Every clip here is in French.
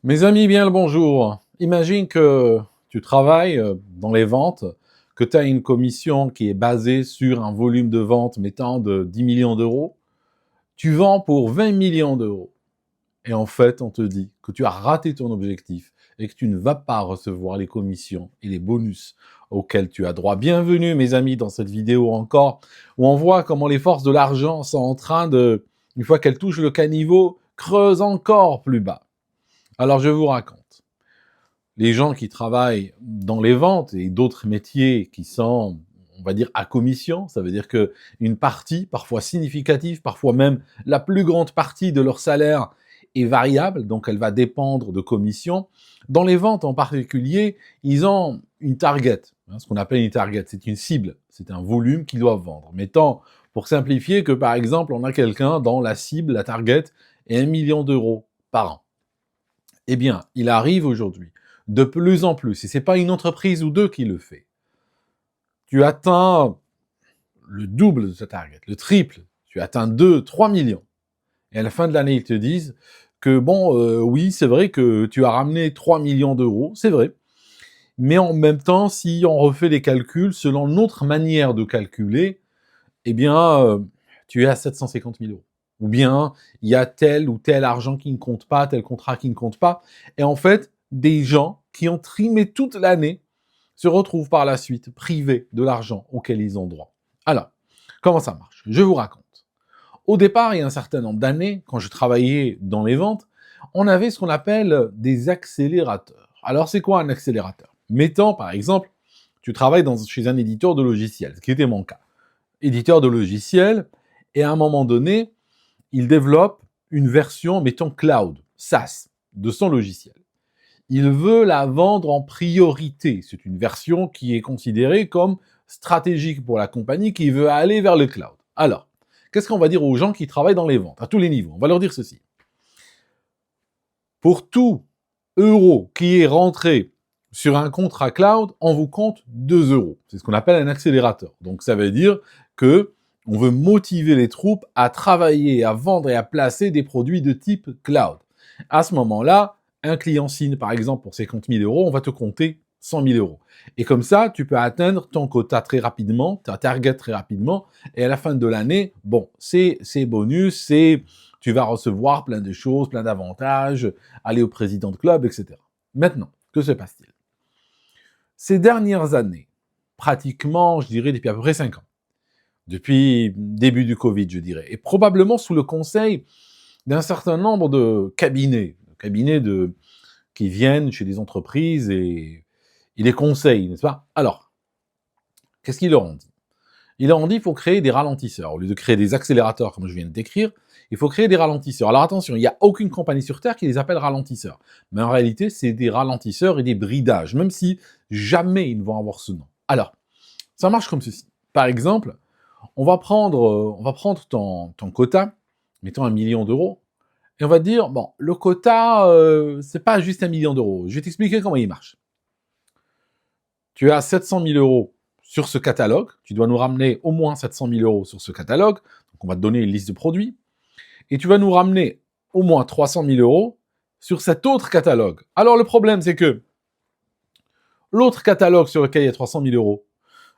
Mes amis, bien le bonjour. Imagine que tu travailles dans les ventes, que tu as une commission qui est basée sur un volume de vente, mettant de 10 millions d'euros. Tu vends pour 20 millions d'euros. Et en fait, on te dit que tu as raté ton objectif et que tu ne vas pas recevoir les commissions et les bonus auxquels tu as droit. Bienvenue, mes amis, dans cette vidéo encore, où on voit comment les forces de l'argent sont en train de, une fois qu'elles touchent le caniveau, creusent encore plus bas. Alors, je vous raconte. Les gens qui travaillent dans les ventes et d'autres métiers qui sont, on va dire, à commission, ça veut dire que une partie, parfois significative, parfois même la plus grande partie de leur salaire est variable, donc elle va dépendre de commissions. Dans les ventes en particulier, ils ont une target, ce qu'on appelle une target, c'est une cible, c'est un volume qu'ils doivent vendre. Mettons, pour simplifier, que par exemple, on a quelqu'un dont la cible, la target, est 1 million d'euros par an. Eh bien, il arrive aujourd'hui, de plus en plus, et c'est pas une entreprise ou deux qui le fait. Tu atteins le double de ta target, le triple, tu atteins 2, 3 millions. Et à la fin de l'année, ils te disent que bon, oui, c'est vrai que tu as ramené 3 millions d'euros, c'est vrai. Mais en même temps, si on refait les calculs selon notre manière de calculer, eh bien, tu es à 750 000 euros. Ou bien, il y a tel ou tel argent qui ne compte pas, tel contrat qui ne compte pas. Et en fait, des gens qui ont trimé toute l'année se retrouvent par la suite privés de l'argent auquel ils ont droit. Alors, comment ça marche? Je vous raconte. Au départ, il y a un certain nombre d'années, quand je travaillais dans les ventes, on avait ce qu'on appelle des accélérateurs. Alors, c'est quoi un accélérateur? Mettons, par exemple, tu travailles chez un éditeur de logiciels, ce qui était mon cas. Éditeur de logiciels, et à un moment donné, il développe une version, mettons cloud, SaaS, de son logiciel. Il veut la vendre en priorité. C'est une version qui est considérée comme stratégique pour la compagnie qui veut aller vers le cloud. Alors, qu'est-ce qu'on va dire aux gens qui travaillent dans les ventes, à tous les niveaux? On va leur dire ceci. Pour tout euro qui est rentré sur un contrat cloud, on vous compte 2 euros. C'est ce qu'on appelle un accélérateur. Donc ça veut dire que on veut motiver les troupes à travailler, à vendre et à placer des produits de type cloud. À ce moment-là, un client signe par exemple pour 50 000 euros, on va te compter 100 000 euros. Et comme ça, tu peux atteindre ton quota très rapidement, ta target très rapidement, et à la fin de l'année, bon, c'est bonus, tu vas recevoir plein de choses, plein d'avantages, aller au président de club, etc. Maintenant, que se passe-t-il? Ces dernières années, pratiquement, je dirais, depuis à peu près 5 ans, depuis début du Covid, je dirais, et probablement sous le conseil d'un certain nombre de cabinets qui viennent chez des entreprises et ils les conseillent, n'est-ce pas? Alors, qu'est-ce qu'ils leur ont dit? Ils leur ont dit qu'il faut créer des ralentisseurs. Au lieu de créer des accélérateurs, comme je viens de décrire, il faut créer des ralentisseurs. Alors attention, il n'y a aucune compagnie sur Terre qui les appelle ralentisseurs. Mais en réalité, c'est des ralentisseurs et des bridages, même si jamais ils ne vont avoir ce nom. Alors, ça marche comme ceci. Par exemple, on va prendre ton quota, mettons 1 million d'euros, et on va dire, bon, le quota, c'est pas juste 1 million d'euros. Je vais t'expliquer comment il marche. Tu as 700 000 euros sur ce catalogue, tu dois nous ramener au moins 700 000 euros sur ce catalogue, donc on va te donner une liste de produits, et tu vas nous ramener au moins 300 000 euros sur cet autre catalogue. Alors le problème, c'est que l'autre catalogue sur lequel il y a 300 000 euros,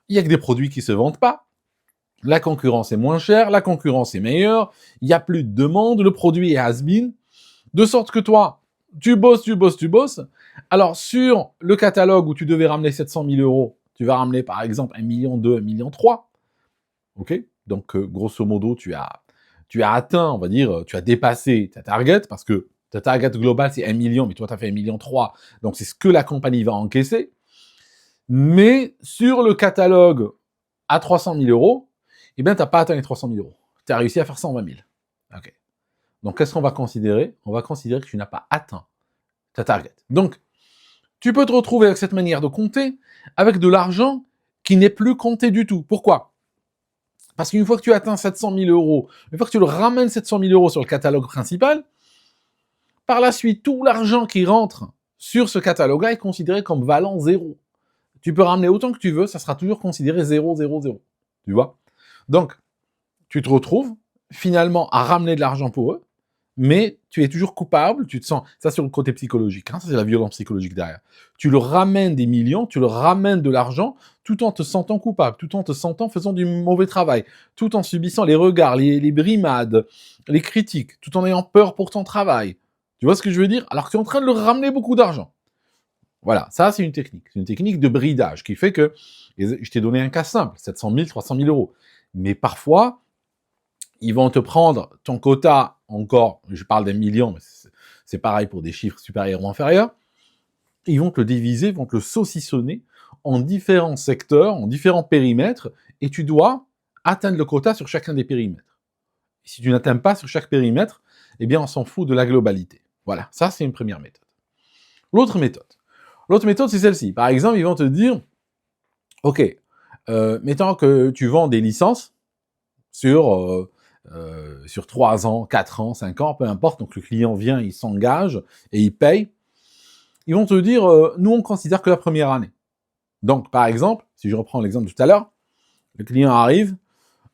il n'y a que des produits qui ne se vendent pas, la concurrence est moins chère, la concurrence est meilleure, il n'y a plus de demande, le produit est has-been, de sorte que toi, tu bosses. Alors, sur le catalogue où tu devais ramener 700 000 euros, tu vas ramener par exemple 1 million 2, 1 million 3. Ok? Donc, grosso modo, tu as atteint, on va dire, tu as dépassé ta target parce que ta target globale c'est 1 million, mais toi tu as fait 1 million 3. Donc, c'est ce que la compagnie va encaisser. Mais sur le catalogue à 300 000 euros, eh bien, tu n'as pas atteint les 300 000 euros. Tu as réussi à faire 120 000. Ok. Donc, qu'est-ce qu'on va considérer? On va considérer que tu n'as pas atteint ta target. Donc, tu peux te retrouver avec cette manière de compter, avec de l'argent qui n'est plus compté du tout. Pourquoi? Parce qu'une fois que tu atteins 700 000 euros, une fois que tu le ramènes 700 000 euros sur le catalogue principal, par la suite, tout l'argent qui rentre sur ce catalogue-là est considéré comme valant zéro. Tu peux ramener autant que tu veux, ça sera toujours considéré 0, 0, 0. Tu vois? Donc, tu te retrouves finalement à ramener de l'argent pour eux, mais tu es toujours coupable, tu te sens... Ça, sur le côté psychologique, hein, ça, c'est la violence psychologique derrière. Tu leur ramènes des millions, tu leur ramènes de l'argent, tout en te sentant coupable, tout en te sentant faisant du mauvais travail, tout en subissant les regards, les brimades, les critiques, tout en ayant peur pour ton travail. Tu vois ce que je veux dire? Alors que tu es en train de leur ramener beaucoup d'argent. Voilà, ça, c'est une technique. C'est une technique de bridage qui fait que... Je t'ai donné un cas simple, 700 000, 300 000 euros. Mais parfois, ils vont te prendre ton quota, encore, je parle des millions, mais c'est pareil pour des chiffres supérieurs ou inférieurs, ils vont te le diviser, vont te le saucissonner en différents secteurs, en différents périmètres, et tu dois atteindre le quota sur chacun des périmètres. Et si tu n'atteins pas sur chaque périmètre, eh bien, on s'en fout de la globalité. Voilà, ça, c'est une première méthode. L'autre méthode, c'est celle-ci. Par exemple, ils vont te dire, OK, mettons que tu vends des licences sur 3 ans, 4 ans, 5 ans, peu importe, donc le client vient, il s'engage et il paye. Ils vont te dire, nous on considère que la première année. Donc par exemple, si je reprends l'exemple de tout à l'heure, le client arrive,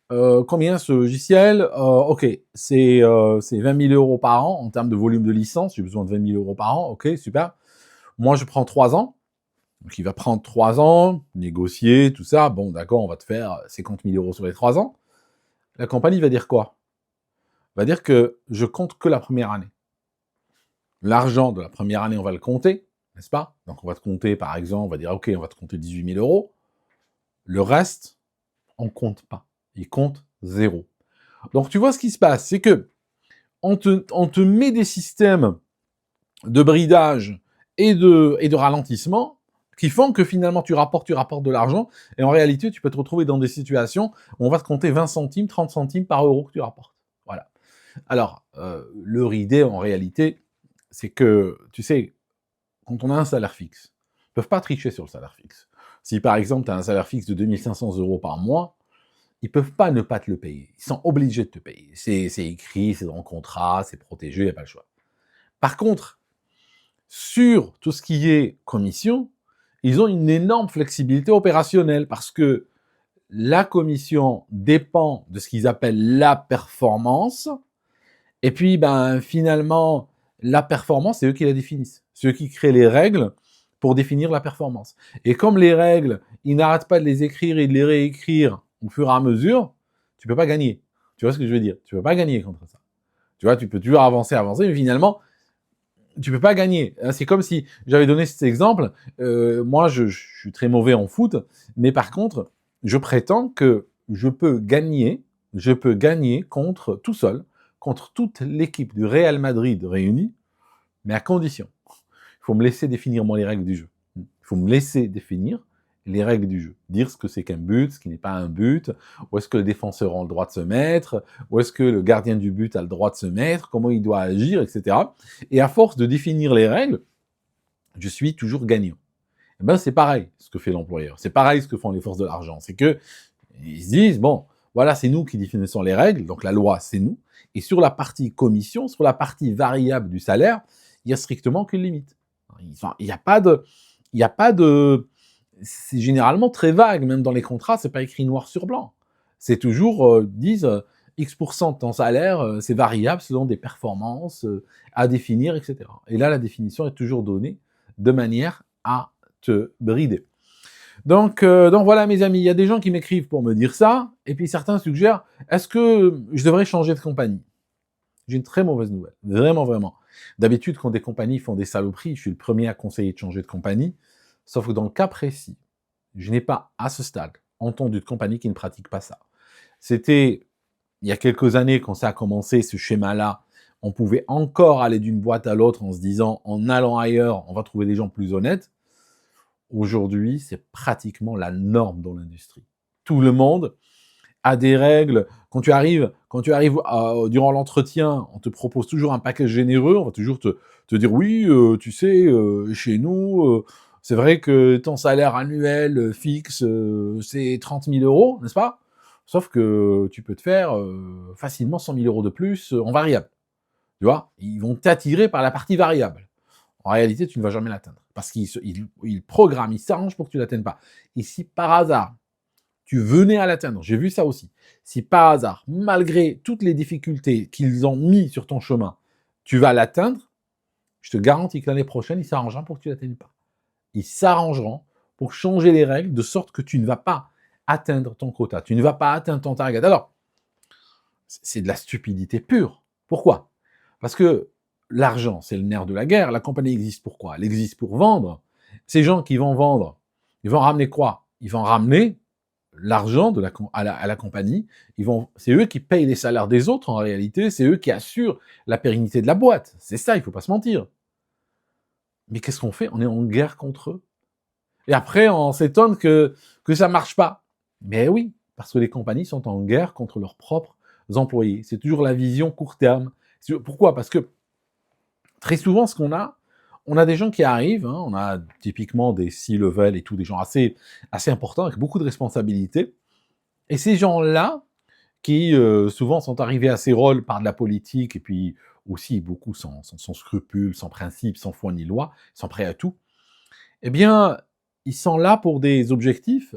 combien ce logiciel? Ok, c'est 20 000 euros par an en termes de volume de licence, j'ai besoin de 20 000 euros par an, ok, super. Moi je prends 3 ans, donc il va prendre 3 ans, négocier, tout ça, bon d'accord, on va te faire 50 000 euros sur les 3 ans. La compagnie va dire quoi? Va dire que je compte que la première année. L'argent de la première année, on va le compter, n'est-ce pas? Donc on va te compter, par exemple, on va dire, ok, on va te compter 18 000 euros. Le reste, on compte pas. Il compte 0. Donc tu vois ce qui se passe, c'est que on te met des systèmes de bridage et de ralentissement qui font que finalement tu rapportes de l'argent, et en réalité, tu peux te retrouver dans des situations où on va te compter 20 centimes, 30 centimes par euro que tu rapportes. Voilà. Alors, leur idée, en réalité, c'est que, tu sais, quand on a un salaire fixe, ils ne peuvent pas tricher sur le salaire fixe. Si, par exemple, tu as un salaire fixe de 2 500 euros par mois, ils ne peuvent pas ne pas te le payer. Ils sont obligés de te payer. C'est écrit, c'est dans le contrat, c'est protégé, il n'y a pas le choix. Par contre, sur tout ce qui est commission, ils ont une énorme flexibilité opérationnelle parce que la commission dépend de ce qu'ils appellent la performance. Et puis, finalement, la performance, c'est eux qui la définissent. C'est eux qui créent les règles pour définir la performance. Et comme les règles, ils n'arrêtent pas de les écrire et de les réécrire au fur et à mesure, tu peux pas gagner. Tu vois ce que je veux dire? Tu peux pas gagner contre ça. Tu vois, tu peux toujours avancer, mais finalement, tu peux pas gagner. C'est comme si j'avais donné cet exemple. Moi, je suis très mauvais en foot, mais par contre, je prétends que je peux gagner contre tout seul, contre toute l'équipe du Real Madrid réunie, mais à condition. Il faut me laisser définir moi les règles du jeu. Il faut me laisser définir les règles du jeu. Dire ce que c'est qu'un but, ce qui n'est pas un but, où est-ce que le défenseur a le droit de se mettre, où est-ce que le gardien du but a le droit de se mettre, comment il doit agir, etc. Et à force de définir les règles, je suis toujours gagnant. Et c'est pareil ce que fait l'employeur. C'est pareil ce que font les forces de l'argent. C'est que ils se disent, bon, voilà, c'est nous qui définissons les règles, donc la loi, c'est nous. Et sur la partie commission, sur la partie variable du salaire, il n'y a strictement qu'une limite. Il n'y a pas de... C'est généralement très vague, même dans les contrats, c'est pas écrit noir sur blanc. C'est toujours, disent, X% de ton salaire, c'est variable selon des performances à définir, etc. Et là, la définition est toujours donnée de manière à te brider. Donc voilà, mes amis, il y a des gens qui m'écrivent pour me dire ça, et puis certains suggèrent, est-ce que je devrais changer de compagnie? J'ai une très mauvaise nouvelle, vraiment, vraiment. D'habitude, quand des compagnies font des saloperies, je suis le premier à conseiller de changer de compagnie, sauf que dans le cas précis, je n'ai pas, à ce stade, entendu de compagnie qui ne pratique pas ça. C'était, il y a quelques années, quand ça a commencé, ce schéma-là, on pouvait encore aller d'une boîte à l'autre en se disant, en allant ailleurs, on va trouver des gens plus honnêtes. Aujourd'hui, c'est pratiquement la norme dans l'industrie. Tout le monde a des règles. Quand tu arrives durant l'entretien, on te propose toujours un package généreux. On va toujours te dire oui, tu sais, chez nous, c'est vrai que ton salaire annuel fixe, c'est 30 000 euros, n'est-ce pas? Sauf que tu peux te faire facilement 100 000 euros de plus en variable. Tu vois? Ils vont t'attirer par la partie variable. En réalité, tu ne vas jamais l'atteindre. Parce qu'ils programment, ils s'arrangent pour que tu ne l'atteignes pas. Et si par hasard, tu venais à l'atteindre, j'ai vu ça aussi, si par hasard, malgré toutes les difficultés qu'ils ont mis sur ton chemin, tu vas l'atteindre, je te garantis que l'année prochaine, ils s'arrangeront pour que tu l'atteignes pas. Ils s'arrangeront pour changer les règles de sorte que tu ne vas pas atteindre ton quota, tu ne vas pas atteindre ton target. Alors, c'est de la stupidité pure. Pourquoi? Parce que l'argent, c'est le nerf de la guerre. La compagnie existe pourquoi? Elle existe pour vendre. Ces gens qui vont vendre, ils vont ramener quoi? Ils vont ramener l'argent à la compagnie. C'est eux qui payent les salaires des autres en réalité. C'est eux qui assurent la pérennité de la boîte. C'est ça, il faut pas se mentir. Mais qu'est-ce qu'on fait? On est en guerre contre eux. Et après, on s'étonne que ça marche pas. Mais oui, parce que les compagnies sont en guerre contre leurs propres employés. C'est toujours la vision court terme. Pourquoi? Parce que très souvent, ce qu'on a, on a des gens qui arrivent, hein, on a typiquement des C-level et tout, des gens assez importants, avec beaucoup de responsabilités. Et ces gens-là, qui souvent sont arrivés à ces rôles par de la politique, et puis aussi beaucoup sans scrupules, sans principes, sans foi ni loi, sont prêts à tout, eh bien, ils sont là pour des objectifs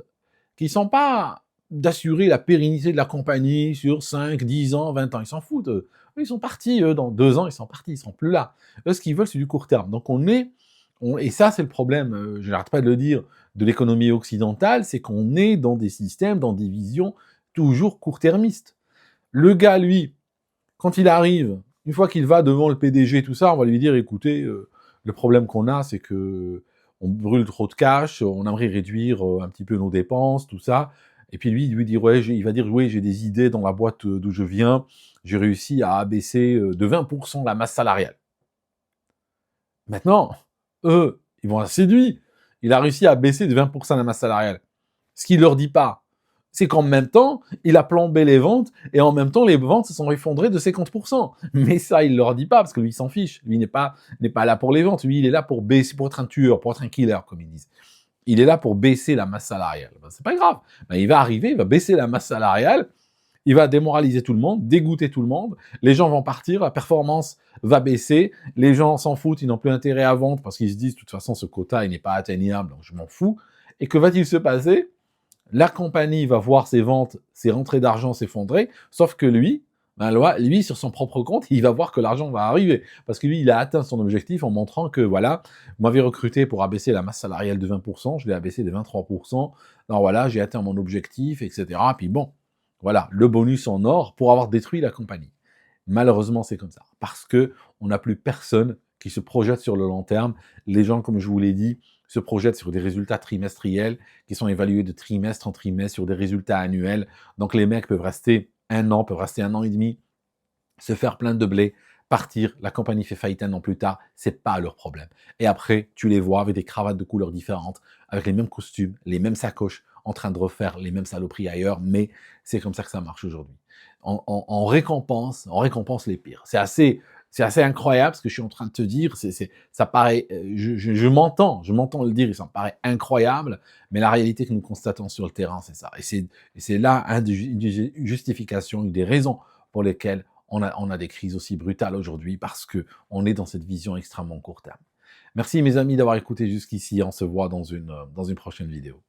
qui ne sont pas d'assurer la pérennité de la compagnie sur 5, 10 ans, 20 ans. Ils s'en foutent. Eux, ils sont partis, eux, dans 2 ans, ils sont partis, ils sont plus là. Eux, ce qu'ils veulent, c'est du court terme. Donc et ça, c'est le problème, je n'arrête pas de le dire, de l'économie occidentale, c'est qu'on est dans des systèmes, dans des visions toujours court-termistes. Le gars, lui, quand il arrive, une fois qu'il va devant le PDG, tout ça, on va lui dire, écoutez, le problème qu'on a, c'est que on brûle trop de cash, on aimerait réduire un petit peu nos dépenses, tout ça. Et puis lui, il va dire, oui, j'ai des idées dans la boîte d'où je viens, j'ai réussi à abaisser de 20% la masse salariale. Maintenant, eux, ils vont la séduire. Il a réussi à baisser de 20% la masse salariale. Ce qu'il leur dit pas, c'est qu'en même temps, il a plombé les ventes, et en même temps, les ventes se sont effondrées de 50%. Mais ça, il leur dit pas, parce que lui, il s'en fiche. Lui, n'est pas là pour les ventes. Lui, il est là pour baisser, pour être un tueur, pour être un killer, comme ils disent. Il est là pour baisser la masse salariale. Ben, c'est pas grave. Ben, il va arriver, il va baisser la masse salariale, il va démoraliser tout le monde, dégoûter tout le monde, les gens vont partir, la performance va baisser, les gens s'en foutent, ils n'ont plus intérêt à vendre, parce qu'ils se disent, de toute façon, ce quota, il n'est pas atteignable, donc je m'en fous. Et que va-t-il se passer? La compagnie va voir ses ventes, ses rentrées d'argent s'effondrer, sauf que lui, lui, sur son propre compte, il va voir que l'argent va arriver. Parce que lui, il a atteint son objectif en montrant que, voilà, vous m'avez recruté pour abaisser la masse salariale de 20%, je l'ai abaissé de 23%, alors voilà, j'ai atteint mon objectif, etc. Puis bon, voilà, le bonus en or pour avoir détruit la compagnie. Malheureusement, c'est comme ça. Parce que on n'a plus personne qui se projette sur le long terme. Les gens, comme je vous l'ai dit, se projettent sur des résultats trimestriels qui sont évalués de trimestre en trimestre sur des résultats annuels. Donc les mecs peuvent rester 1 an, peuvent rester 1 an et demi, se faire plein de blé, partir, la compagnie fait faillite 1 an plus tard, c'est pas leur problème. Et après, tu les vois avec des cravates de couleurs différentes, avec les mêmes costumes, les mêmes sacoches, en train de refaire les mêmes saloperies ailleurs, mais c'est comme ça que ça marche aujourd'hui. On récompense les pires. C'est assez incroyable ce que je suis en train de te dire. Ça paraît, je m'entends le dire, et ça me paraît incroyable, mais la réalité que nous constatons sur le terrain, c'est ça. Et c'est là une justification, une des raisons pour lesquelles on a des crises aussi brutales aujourd'hui, parce que on est dans cette vision extrêmement court terme. Merci mes amis d'avoir écouté jusqu'ici. On se voit dans une prochaine vidéo.